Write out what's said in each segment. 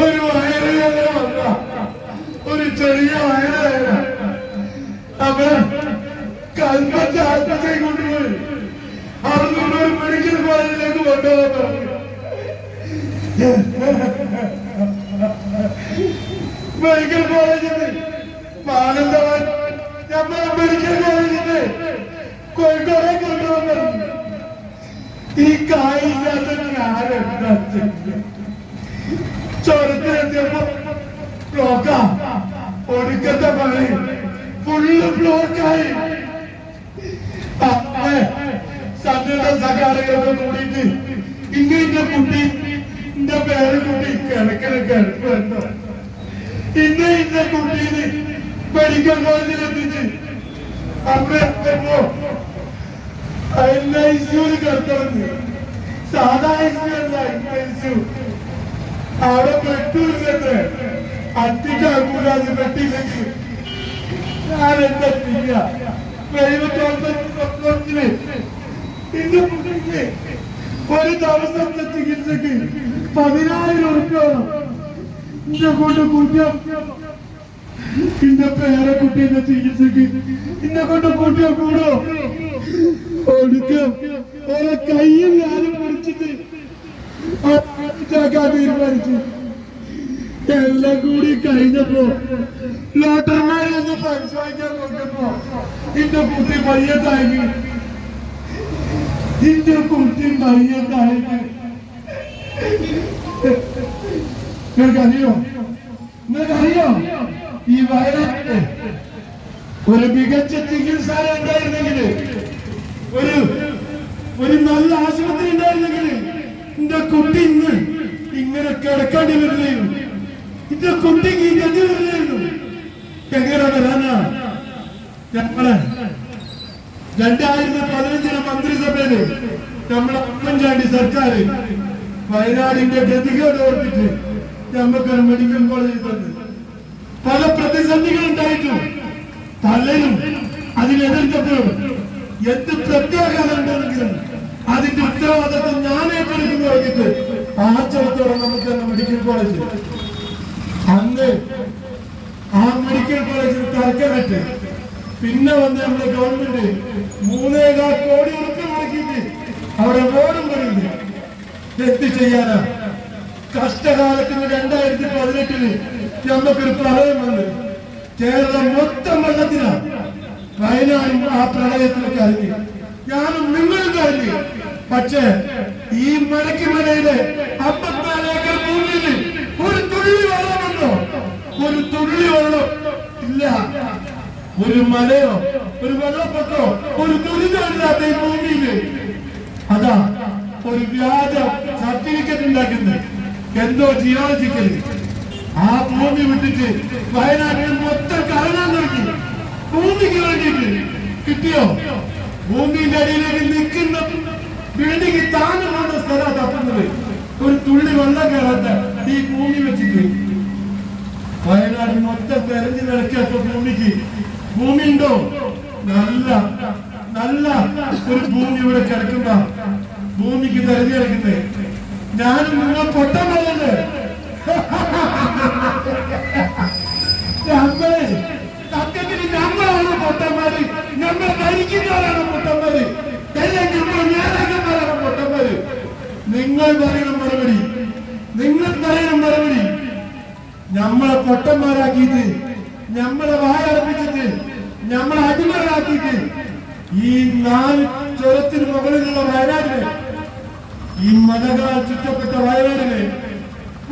ഒരു വയറുവേദന വന്ന ഒരു ചെറിയ വയറുവേദന അവൻ കൽപ്പറ്റ ആശുപത്രിയിൽ കൊണ്ടുപോയി അവിടുന്ന് ഒരു മെഡിക്കൽ കോളേജിലേക്ക് കൊണ്ടുപോകാൻ പറഞ്ഞു. മെഡിക്കൽ കോളേജിന് മാനന്തവാൻ നമ്മളെ മെഡിക്കൽ കോളേജിന് കോഴിക്കോടെ കൊണ്ടുപോകാൻ പറഞ്ഞു. ഈ കായില്ലാത്ത ഞാനെന്താ ചുരത്തിലെത്തിയപ്പോ ബ്ലോക്കാ. ഒടുക്കത്തെ പണി ഫുള്ള് ബ്ലോക്കായി. സന്നദ്ധ സംഘാടകരൊക്കെ കൂടിയിട്ട് ഇന്ന കുട്ടി എന്റെ പേര് കുട്ടി കിടക്കണ കിടപ്പ് വന്നോ ഇന്ന കുട്ടീന് മെഡിക്കൽ കോളേജിൽ എത്തിച്ച് അവിടെ എത്തുമ്പോ ICU കിടത്തണമെന്ന്. സാധാ ICU അല്ല, ICU. അവിടെ പെട്ടില്ലേ അത്തിക്കാക്കൂടാതെ പെട്ടില്ലെങ്കിൽ ഞാൻ എന്താ ചെയ്യാ? പ്രൈവറ്റ് ഹോസ്പിറ്റലില് എന്റെ കുട്ടിക്ക് ഒരു ദിവസത്തെ ചികിത്സക്ക് 10,000 രൂപ വേണം. എന്നെ കൊണ്ട് കൂട്ടിയാ എന്റെ പേരക്കുട്ടീന്റെ ചികിത്സക്ക് എന്നെ കൊണ്ട് കൂട്ടിയാ കൂടോ? ഒടുക്കം ഓരോ കയ്യും ഞാനും പിടിച്ചിട്ട് തീരുമാനിച്ചു. എല്ലാം കൂടി കഴിഞ്ഞപ്പോ ലോട്ടർമാരെ ഒന്ന് പരിശോധിക്കാൻ നോക്കിയപ്പോ എന്റെ കുട്ടി മയ്യത്തായി. എന്റെ കുട്ടി മയ്യത്തായിട്ട് നിങ്ങൾക്കറിയോ? ഈ വയനാട്ടില് ഒരു മികച്ച ചികിത്സാലയം ഉണ്ടായിരുന്നെങ്കിൽ, ഒരു നല്ല ആശുപത്രി ഉണ്ടായിരുന്നെങ്കിൽ എന്റെ കുട്ടി ഇന്ന് ഇങ്ങനെ കിടക്കേണ്ടി വരില്ലായിരുന്നു. എന്റെ കുട്ടിക്ക് ഈ ഗതി വരില്ലായിരുന്നു. എങ്ങനെ വരാനാ? നമ്മളെ 2015 മന്ത്രിസഭയില് നമ്മളെ ഉമ്മൻചാണ്ടി സർക്കാർ വയനാടിന്റെ ഗതികേട് ഓർപ്പിച്ച് നമുക്കൊരു മെഡിക്കൽ കോളേജ് തന്നു. പല പ്രതിസന്ധികൾ ഉണ്ടായിട്ടും പലരും അതിനെതിർത്തപ്പോഴും എന്ത് പ്രത്യാഘാതം ഉണ്ടെങ്കിലും അതിന്റെ ഉത്തരവാദിത്വം ഞാൻ ഏറ്റെടുക്കുന്നു പറഞ്ഞിട്ട് ആചരണത്തോടെ നമുക്ക് മെഡിക്കൽ കോളേജ് അന്ന് ആ മെഡിക്കൽ കോളേജിൽ തർക്കമിട്ട് പിന്നെ വന്ന് നമ്മുടെ ഗവൺമെന്റ് 3.25 കോടി ഉറുപ്പിക മുടക്കിയിട്ട് അവിടെ റോഡും പണിയുണ്ട്. എന്ത് ചെയ്യാനാ? കഷ്ടകാലത്തിന് 2018 നമുക്കൊരു പ്രളയം വന്ന് കേരളം മൊത്തം വെള്ളത്തിനാ. വയനാടും ആ പ്രളയത്തിൽ കരഞ്ഞു, ഞാനും നിങ്ങളും കരഞ്ഞു. പക്ഷേ ഈ മലയ്ക്കുമലയിലെ 54 ഏക്കർ ഭൂമിയിൽ ഒരു തുള്ളി വെള്ളമുണ്ടോ? ഒരു തുള്ളി വെള്ളം ഇല്ല. ഒരു മലയോ ഒരു വെള്ളപ്പൊക്കോ ഒരു ദുരിതമില്ലാത്ത ഈ ഭൂമിയില് അതാ ഒരു വ്യാജ സർട്ടിഫിക്കറ്റ് ഉണ്ടാക്കുന്നത്. എന്തോ ജിയോളജിക്കൽ ആ ഭൂമി വിട്ടിട്ട് വയനാട്ടിൽ മൊത്തം കറങ്ങാൻ തുടങ്ങി. ഭൂമിക്ക് വേണ്ടിയിട്ട് കിട്ടിയോ? ഭൂമിന്റെ അടിയിലേക്ക് നിൽക്കുന്ന ബിൽഡിംഗ് താന്നു പോകുന്ന സ്ഥലം തപ്പുന്നത്. ഒരു തുള്ളി വെള്ളം കയറാത്ത ഈ ഭൂമി വെച്ചിട്ട് വയനാട് മൊത്തം തെരഞ്ഞു നടക്കാത്ത ഭൂമി ഉണ്ടോ? നല്ല നല്ല ഒരു ഭൂമി ഇവിടെ കിടക്കുന്ന ഭൂമിക്ക് തെരഞ്ഞെടുക്കുന്നത്. ഞാനും നിങ്ങൾ പൊട്ടം പറയല്ലേ? സത്യത്തിന് നമ്മളാണ് പൊട്ടന്മാര്, നമ്മൾ ഭരിക്കുന്നവരാണ് പൊട്ടന്മാര്, എല്ലാം നമ്മൾ നേതാക്കന്മാരാണ് പൊട്ടന്മാര്. നിങ്ങൾ പറയണം മറുപടി, നിങ്ങൾ പറയണം മറുപടി. നമ്മളെ പൊട്ടന്മാരാക്കിയിട്ട്, നമ്മളെ വായർപ്പിച്ചിട്ട്, നമ്മളെ അടിമകളാക്കിയിട്ട് ഈ 4 ചുരത്തിന് മുകളിലുള്ള വയനാടിന്, ഈ മലകളാൽ ചുറ്റപ്പെട്ട വയനാടിന്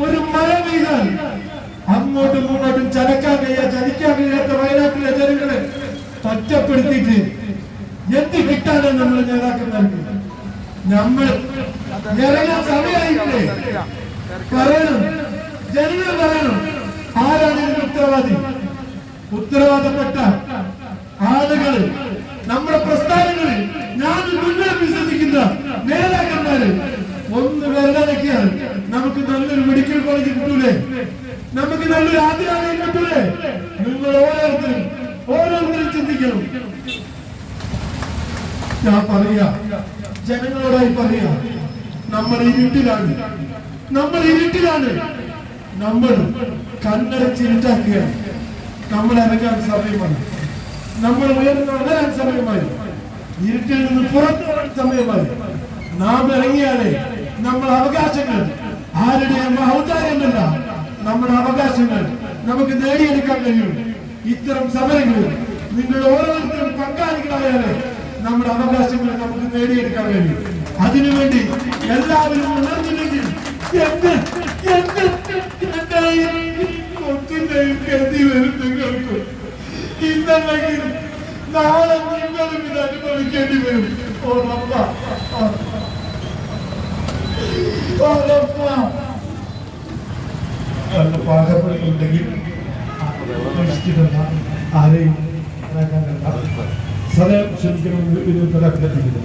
ഒരു മഴ പെയ്താൽ അങ്ങോട്ടും ഇങ്ങോട്ടും ചലിക്കാൻ കഴിയാത്ത വയനാട്ടിലെ ജനങ്ങളെ ഒറ്റപ്പെടുത്തിയിട്ട് എന്ത് കിട്ടാനാണ് നമ്മൾ നേതാക്കന്മാർക്ക്? നമ്മൾ ഇറങ്ങാൻ സമയമായില്ലേ? പറയണം, ജനങ്ങൾ പറയണം ആരാണ് ഇതിന് ഉത്തരവാദി. ഉത്തരവാദപ്പെട്ട ആളുകൾ നമ്മുടെ പ്രസ്ഥാനങ്ങളിൽ, ഞാൻ മുന്നേ വിശ്വസിക്കുന്ന നേതാക്കന്മാര് ഒന്ന് വെള്ളടക്കിയാൽ നമുക്ക് നല്ലൊരു മെഡിക്കൽ കോളേജ് കിട്ടൂലേ? നമുക്ക് നല്ലൊരു ആദ്യാലയം കിട്ടൂലേ? നിങ്ങൾ ഓരോരുത്തരും ചിന്തിക്കണം. ഞാൻ പറയാ, ജനങ്ങളോടായി പറയാ, നമ്മൾ ഇരുട്ടിലാണ്. നമ്മൾ കണ്ണടച്ചിരുട്ടാക്കുകയാണ്. നമ്മൾ ഇറങ്ങാൻ സമയമായി, നമ്മൾ ഉയർന്നു വരാൻ സമയമായി, ഇരുട്ടിൽ നിന്ന് പുറത്തു വരാൻ സമയമായി. നാം ഇറങ്ങിയാലേ നമ്മൾ അവകാശങ്ങൾ, ആരുടെയും ഔദാര്യമല്ല, നമ്മുടെ അവകാശങ്ങൾ നമുക്ക് നേടിയെടുക്കാൻ കഴിയും. ഇത്തരം സമരങ്ങളിൽ നിങ്ങൾ ഓരോരുത്തരും പങ്കാളികളായാലേ നമ്മുടെ അവകാശങ്ങൾ നമുക്ക് നേടിയെടുക്കാൻ കഴിയും. അതിനുവേണ്ടി എല്ലാവരും ഉണർന്നില്ലെങ്കിൽ കരുതി വരും നിങ്ങൾക്ക്. ഇന്നല്ലെങ്കിൽ നാളെ നിങ്ങളും ഇത് അനുഭവിക്കേണ്ടി വരും. നല്ല പാകപ്പെടുന്നുണ്ടെങ്കിൽ ആരെയും സമയം ക്ഷമിക്കണമെന്ന് ഇത് അഭ്യർത്ഥിക്കുന്നു.